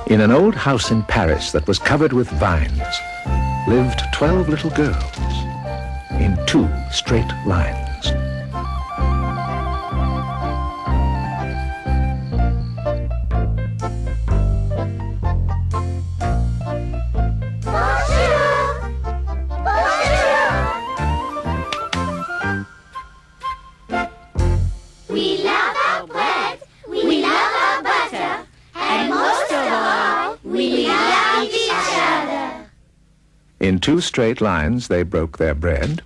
In an old house in Paris that was covered with vines lived 12 little girls in 2 straight lines. We love our bread, we love our butter, and most of all, we love each other. In 2 straight lines they broke their bread.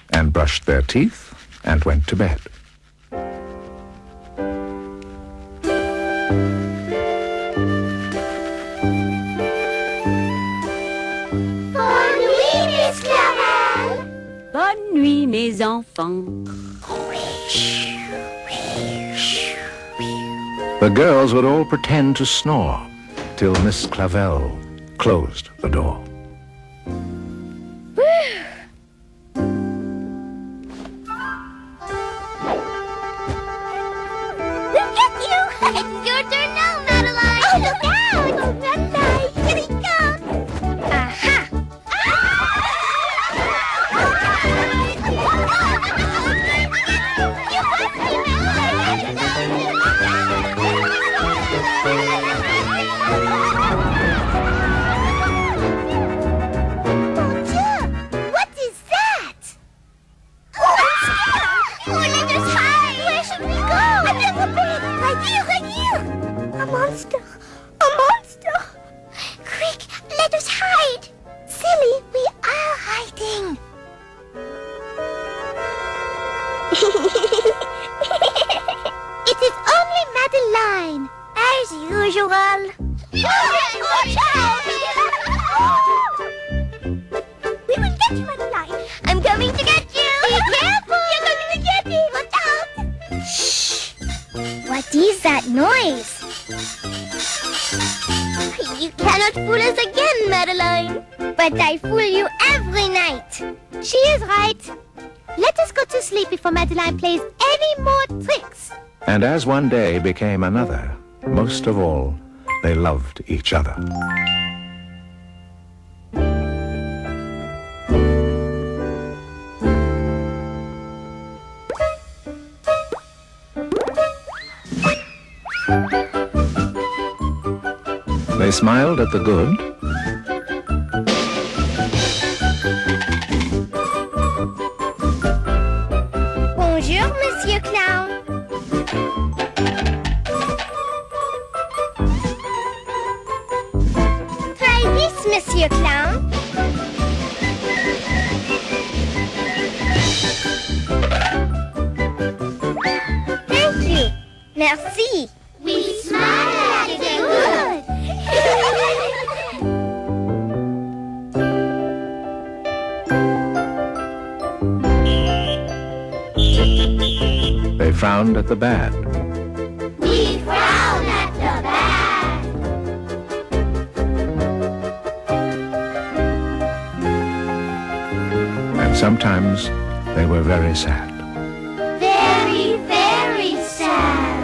And brushed their teeth and went to bed. Bonne nuit, mes enfants. The girls would all pretend to snore till Miss Clavel closed the door. Look at you! It's your turn now, Madeline! Oh, look out! Oh, Madeline! Here he comes! Aha! You must be Mon Dieu! What is that? Oh, I'm scared! Oh, let us hide! Where should we go? Under the bed! Right here, right here! A monster! A monster! Quick, let us hide! Silly, we are hiding! It is only Madeline, as usual. Watch out! We will get you, Madeline. I'm coming to get you. Be careful! You're going to get me. Watch out! Shh! What is that noise? You cannot fool us again, Madeline. But I fool you every night. She is right. Let us go to sleep before Madeline plays any more tricks. And as one day became another, most of all, they loved each other. They smiled at the good Bonjour, Monsieur Clown. Try this, Monsieur Clown. Thank you. Merci. We smile at it good. they frowned at the bad. We frown at the bad. And sometimes they were very sad. Very, very sad.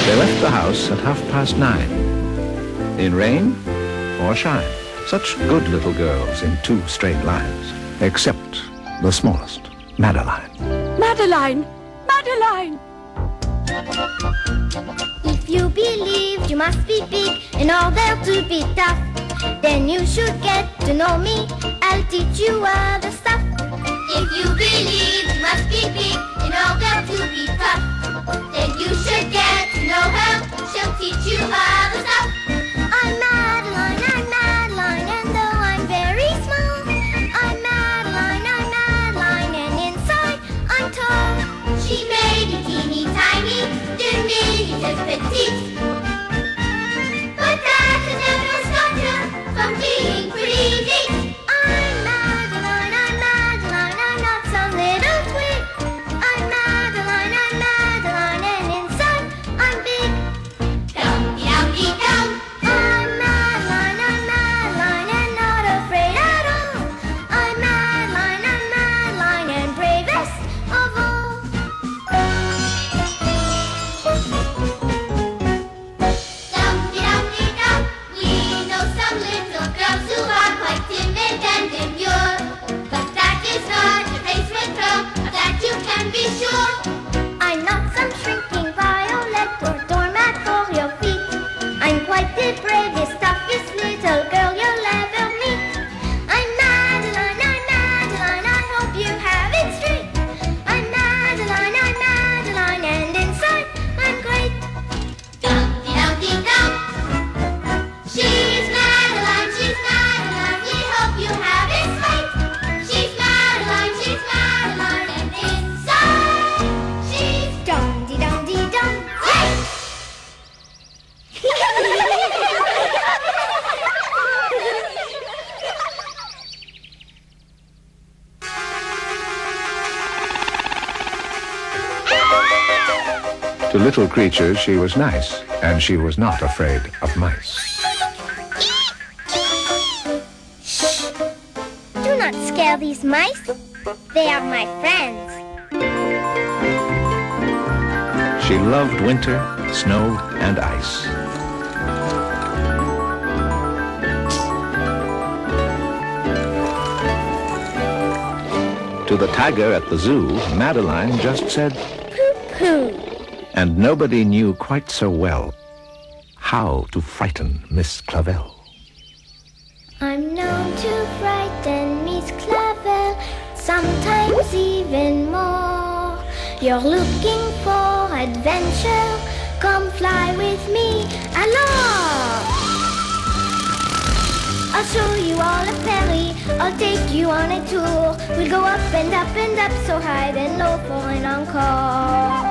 They left the house at 9:30, in rain or shine. Such good little girls in 2 straight lines, except the smallest, Madeline. Madeline! Madeline! If you believe you must be big in order to be tough, then you should get to know me. I'll teach you other stuff. If you believe you must be big in order to be tough, then you should get to know her. She'll teach you other stuff. I'm Madeline, and though I'm very small, I'm Madeline, and inside I'm tall. She may be teeny tiny, de millimeters petite. To little creatures, she was nice, and she was not afraid of mice. Shh! Do not scare these mice. They are my friends. She loved winter, snow, and ice. To the tiger at the zoo, Madeline just said, Pooh-pooh. and nobody knew quite so well how to frighten Miss Clavel. I'm known to frighten Miss Clavel, sometimes even more. You're looking for adventure, come fly with me along. I'll show you all a fairy, I'll take you on a tour. We'll go up and up and up so high and low for an encore.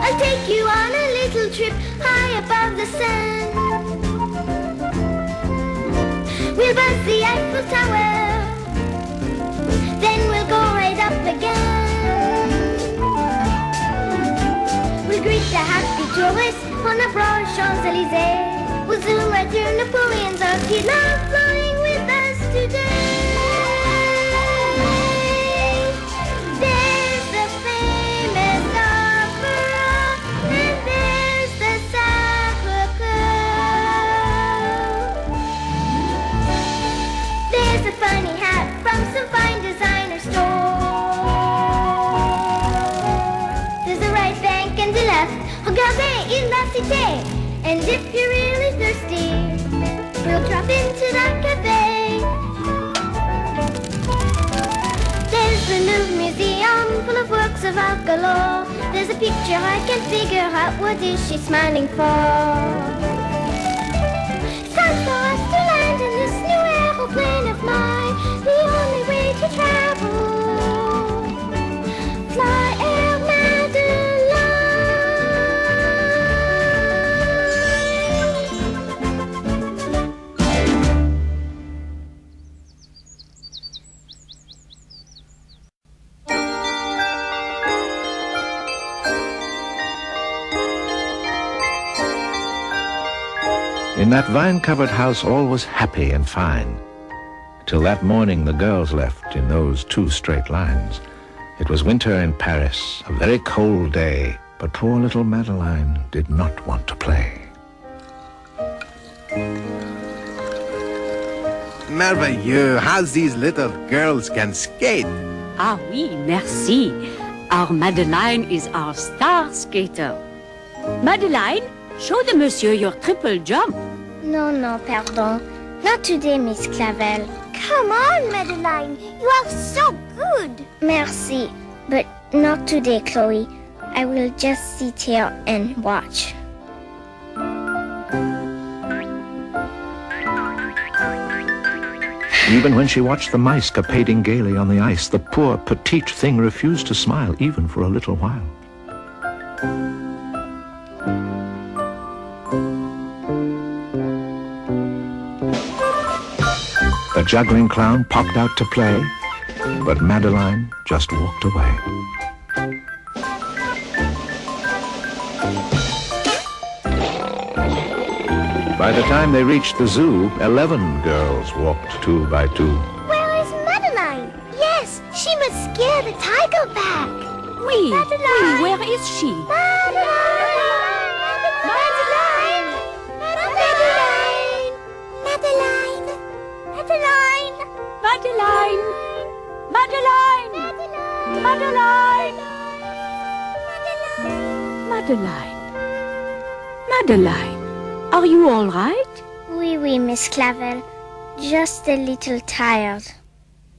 I'll take you on a little trip high above the sun. We'll buzz the Eiffel Tower, then we'll go right up again. We'll greet the happy tourists on the broad Champs-Élysées. We'll zoom right through Napoleon's arms. He'd love flying with us today. There's the famous opera, and there's the Sacre-Cœur. There's a funny hat from some fine designer store. There's a right bank and a left. Regardez, il la cité. And if you're really thirsty, we'll drop into the cafe. There's the Louvre Museum full of works of art galore. There's a picture I can't figure out, what is she smiling for? It's time for us to land in this new aeroplane of mine. The only way to travel. Fly Air Madeline. In that vine-covered house, all was happy and fine. Till that morning the girls left in those 2 straight lines. It was winter in Paris, a very cold day, but poor little Madeline did not want to play. Merveilleux, how these little girls can skate. Ah oui, merci. Our Madeline is our star skater. Madeline, show the monsieur your triple jump. No, pardon. Not today, Miss Clavel. Come on, Madeline. You are so good. Merci, but not today, Chloe. I will just sit here and watch. Even when she watched the mice capading gaily on the ice, the poor petite thing refused to smile even for a little while. The juggling clown popped out to play, but Madeline just walked away. By the time they reached the zoo, 11 girls walked 2 by 2. Where is Madeline? Yes, she must scare the tiger back. Oui, Madeline. oui, where is she? Madeline! Madeline! Madeline! Madeline! Madeline! Madeline! Madeline! Madeline! Madeline! Are you all right? Oui, Miss Clavel. Just a little tired.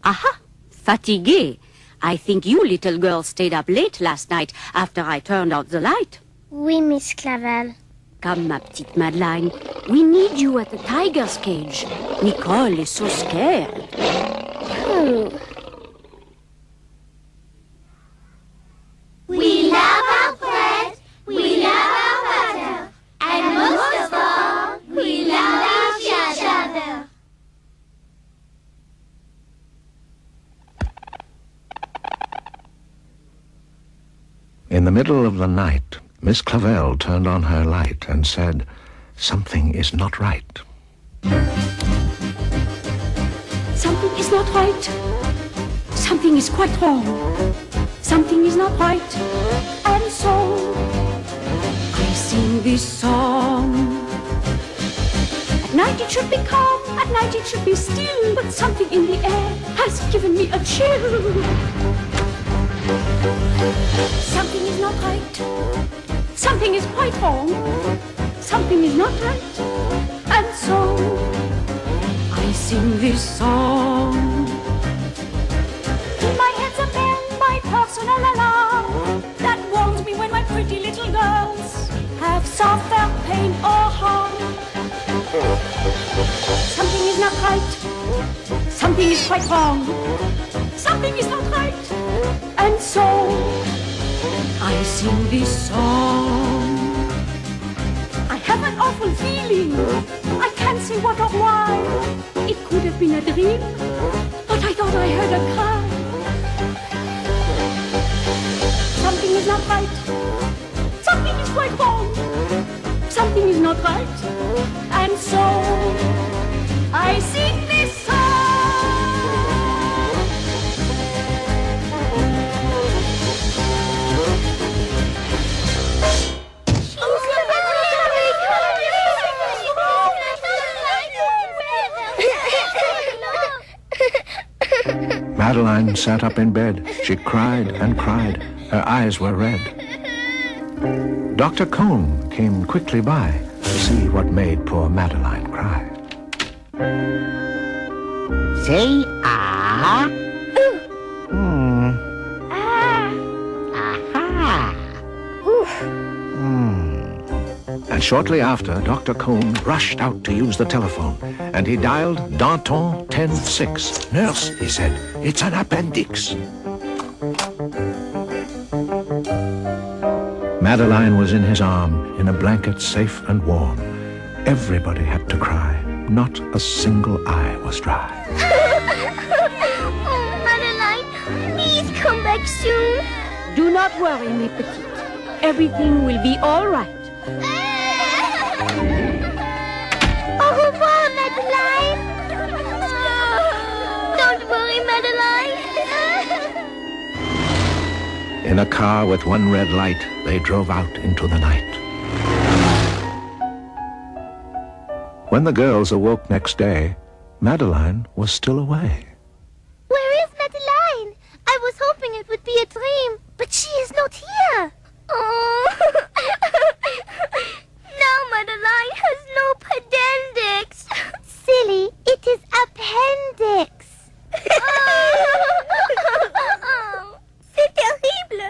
Aha! Fatiguée. I think you little girl stayed up late last night after I turned out the light. Oui, Miss Clavel. Come, ma petite Madeline. We need you at the tiger's cage. Nicole is so scared. Ooh. We love our bread, we love our butter, and most of all, we love each other. In the middle of the night, Miss Clavel turned on her light and said, "Something is not right." Something is not right. Something is quite wrong. Something is not right. And so I sing this song. At night it should be calm, at night it should be still, but something in the air has given me a chill. Something is not right. Something is quite wrong. Something is not right. And so I sing this song. In my head's a bell, my personal alarm, that warns me when my pretty little girls have suffered pain or harm. Something is not right. Something is quite wrong. Something is not right. And so I sing this song. I have an awful feeling. I can't say what or why. It could have been a dream, but I thought I heard a cry. Something is not right. Something is quite wrong. Something is not right. And so I sing this song. Madeline sat up in bed. She cried and cried. Her eyes were red. Dr. Cone came quickly by to see what made poor Madeline cry. Say ah. Aha. And shortly after, Dr. Cone rushed out to use the telephone, and he dialed Danton 106. "Nurse," he said, "it's an appendix." Madeline was in his arm, in a blanket safe and warm. Everybody had to cry. Not a single eye was dry. Oh, Madeline, please come back soon. Do not worry, mes petites. Everything will be all right. Au revoir, Madeline. Don't worry, Madeline. In a car with one red light, they drove out into the night. When the girls awoke next day, Madeline was still away. Where is Madeline? I was hoping it would be a dream, but she is not here. Oh. Now Madeline has no appendix. Silly, it is appendix. C'est terrible.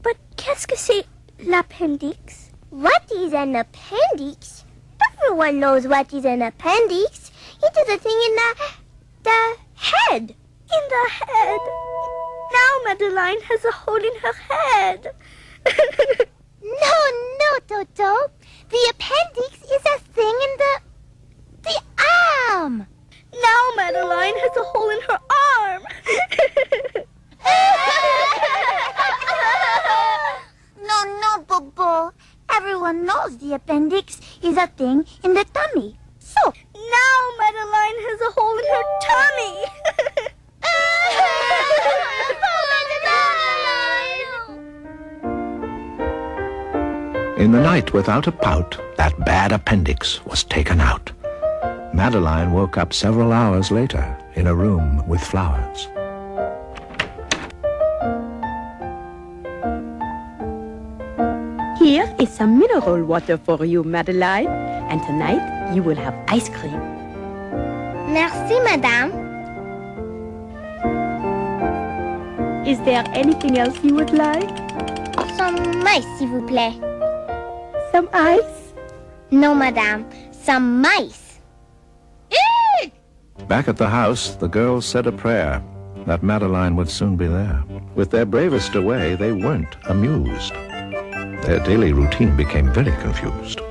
But qu'est-ce que c'est l'appendix? What is an appendix? Everyone knows what is an appendix. It is a thing in the head. In the head. Now Madeline has a hole in her head. No, Toto. The appendix is a thing in the arm. Now Madeline has a hole in her arm. No, Bobo. Everyone knows the appendix is a thing in the tummy. So, now Madeline has a hole in her tummy. In the night, without a pout, that bad appendix was taken out. Madeline woke up several hours later in a room with flowers. Here is some mineral water for you, Madeline. And tonight you will have ice cream. Merci, madame. Is there anything else you would like? Some mice, s'il vous plaît. Some ice? No, madame. Some mice. Back at the house, the girls said a prayer that Madeline would soon be there. With their bravest away, they weren't amused. Their daily routine became very confused.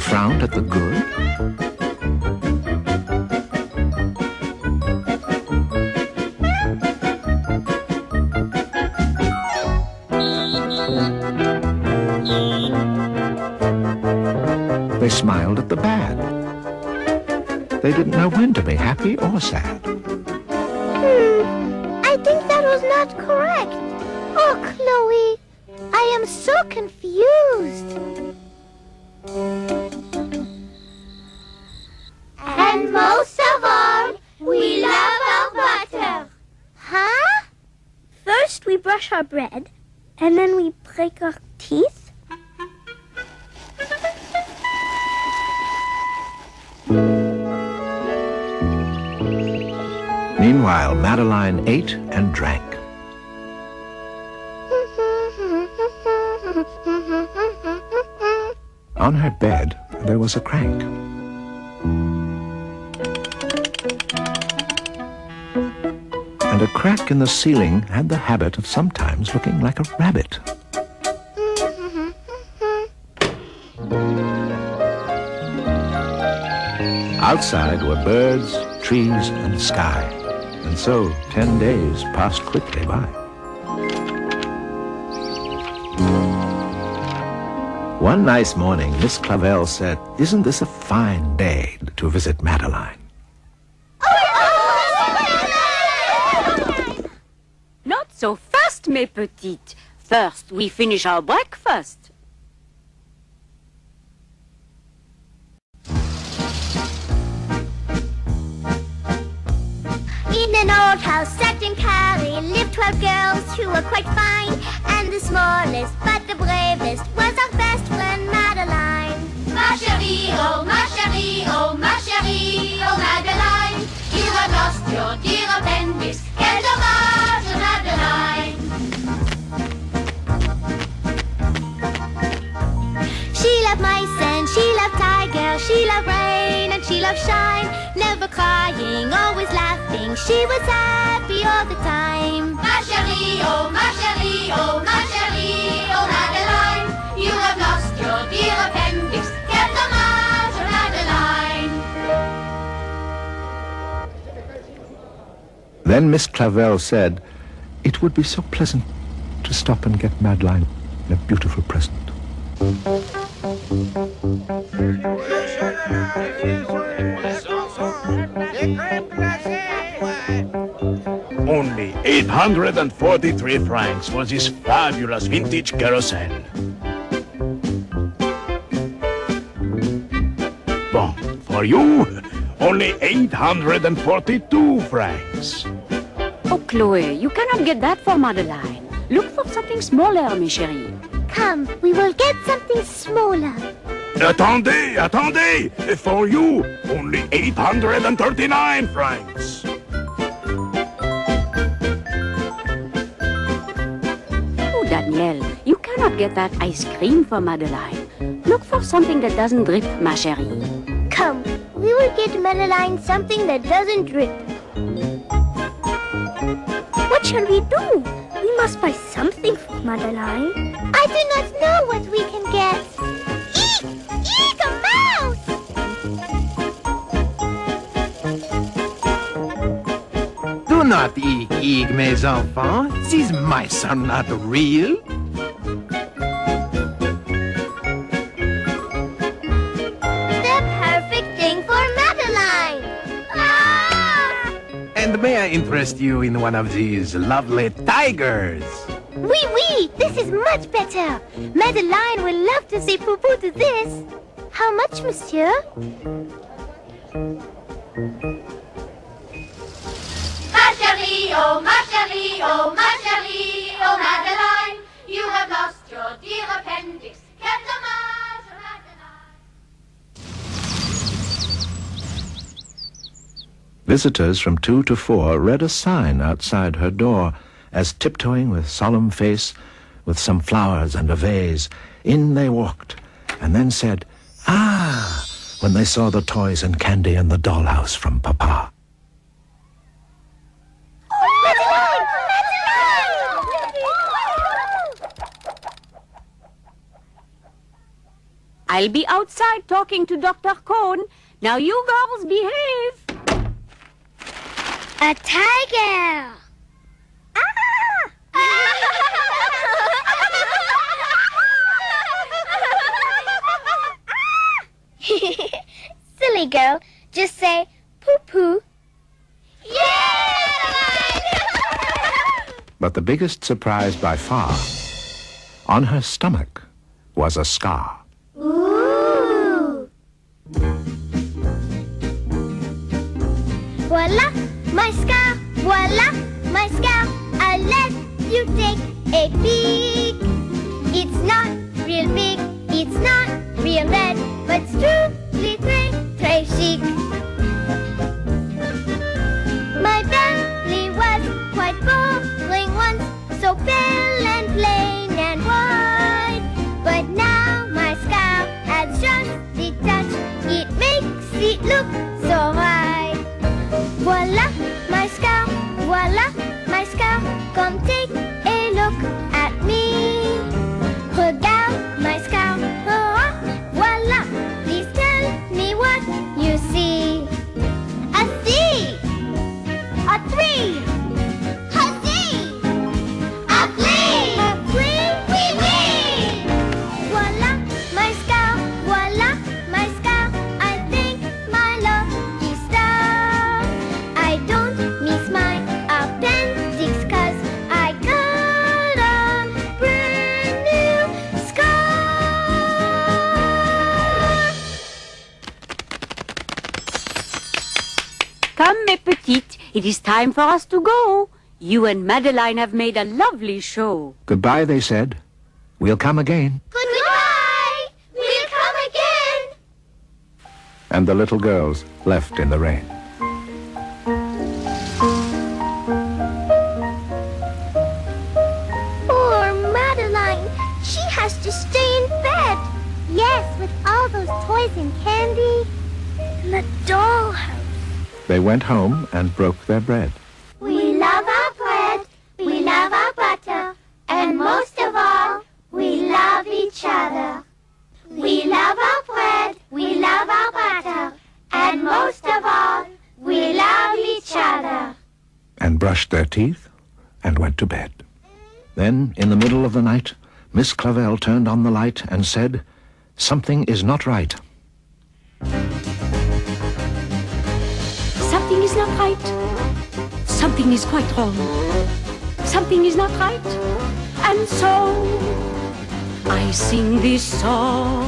frowned at the good? They smiled at the bad. They didn't know when to be happy or sad. I think that was not correct. Oh, Chloe, I am so confused. And most of all, we love our butter. Huh? First we brush our bread, and then we break our teeth. Meanwhile, Madeline ate and drank. On her bed, there was a crank. And a crack in the ceiling had the habit of sometimes looking like a rabbit. Outside were birds, trees, and sky. And so 10 days passed quickly by. One nice morning, Miss Clavel said, "Isn't this a fine day to visit Madeline?" Not so fast, mes petites. First, we finish our breakfast. In an old house set in Paris lived 12 girls who were quite fine. And the smallest but the bravest was our best friend Madeline. Ma chérie, oh Madeline, you have lost your dear appendix. Quel dommage, Madeline. She loved mice and she loved tigers, she loved rain and she loved shine. Never crying, always laughing, she was happy all the time. Ma chérie, oh Madeline, you have lost your dear appendix. Quel dommage, Madeline. Then Miss Clavel said, "It would be so pleasant to stop and get Madeline a beautiful present." Only 843 francs for this fabulous vintage carousel. Bon, for you, only 842 francs. Oh, Chloe, you cannot get that for Madeline. Look for something smaller, mes chérie. Come, we will get something smaller. Attendez! For you, only 839 francs. Oh, Danielle, you cannot get that ice cream for Madeline. Look for something that doesn't drip, ma chérie. Come, we will get Madeline something that doesn't drip. What shall we do? We must buy something for Madeline. I do not know what we can get. Eek! Eek, a mouse! Do not eek, mes enfants. These mice are not real. The perfect thing for Madeline. Ah! And may I interest you in one of these lovely tigers? Oui, this is much better. Madeline will love to say poo-poo to this. How much, monsieur? Oh, Madeline, you have lost your dear appendix. Quel dommage, Madeline. Visitors from 2 to 4 read a sign outside her door as, tiptoeing with solemn face, with some flowers and a vase, in they walked, and then said, "Ah," when they saw the toys and candy in the dollhouse from Papa. I'll be outside talking to Dr. Cone. Now you girls behave. A tiger! Silly girl, just say poo-poo. But the biggest surprise by far, on her stomach was a scar. Ooh! Voila, my scar! Voila, my scar! I'll let you take a peek. It's not real big, it's not real red, but it's truly très chic. My belly was quite boring once, so pale and plain and white. But now my scar has just detached, it makes it look so right. Voila, my scar, voila, my scar. Come take a look at me. Regarde my scar, oh, voila. Please tell me what you see. A C, a 3, a Z, a flea, a flea, wee wee. Voila, my scar, voila, my scar. I thank my lucky star. I don't miss my appendix 'cause I got a brand new scar. Come, mes petites, it is time for us to go. You and Madeline have made a lovely show. Goodbye, they said. We'll come again. Goodbye! We'll come again! And the little girls left in the rain. Poor Madeline. She has to stay in bed. Yes, with all those toys and candy. And the dollhouse. They went home and broke their bread. We love our bread. We love our butter. And most of all, we love each other. We love our bread. We love our butter. And most of all, we love each other. And brushed their teeth and went to bed. Then, in the middle of the night, Miss Clavel turned on the light and said, "Something is not right." Something is not right. Something is quite wrong. Something is not right. And so I sing this song.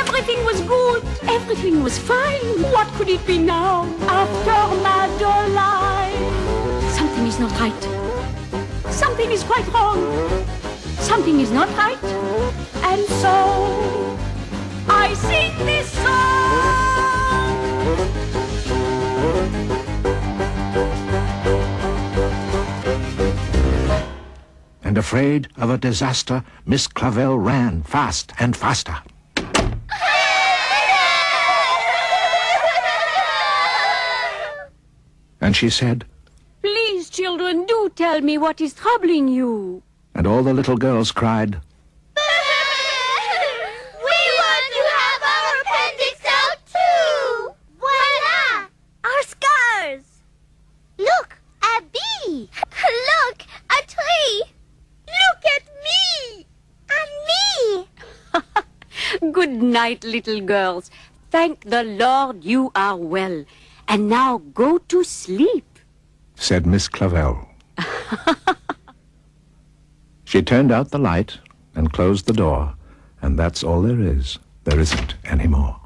Everything was good. Everything was fine. What could it be now after Madeline? Something is not right. Something is quite wrong. Something is not right. And so I sing this song. And afraid of a disaster, Miss Clavel ran fast and faster. And she said, Please, children, do tell me what is troubling you. and all the little girls cried, We want to have our appendix out too! Voila! Our scars! Look, a bee! Look, a tree! Look at me! And me! Good night, little girls. Thank the Lord you are well. And now go to sleep. said Miss Clavel. She turned out the light and closed the door, and that's all there is. There isn't any more.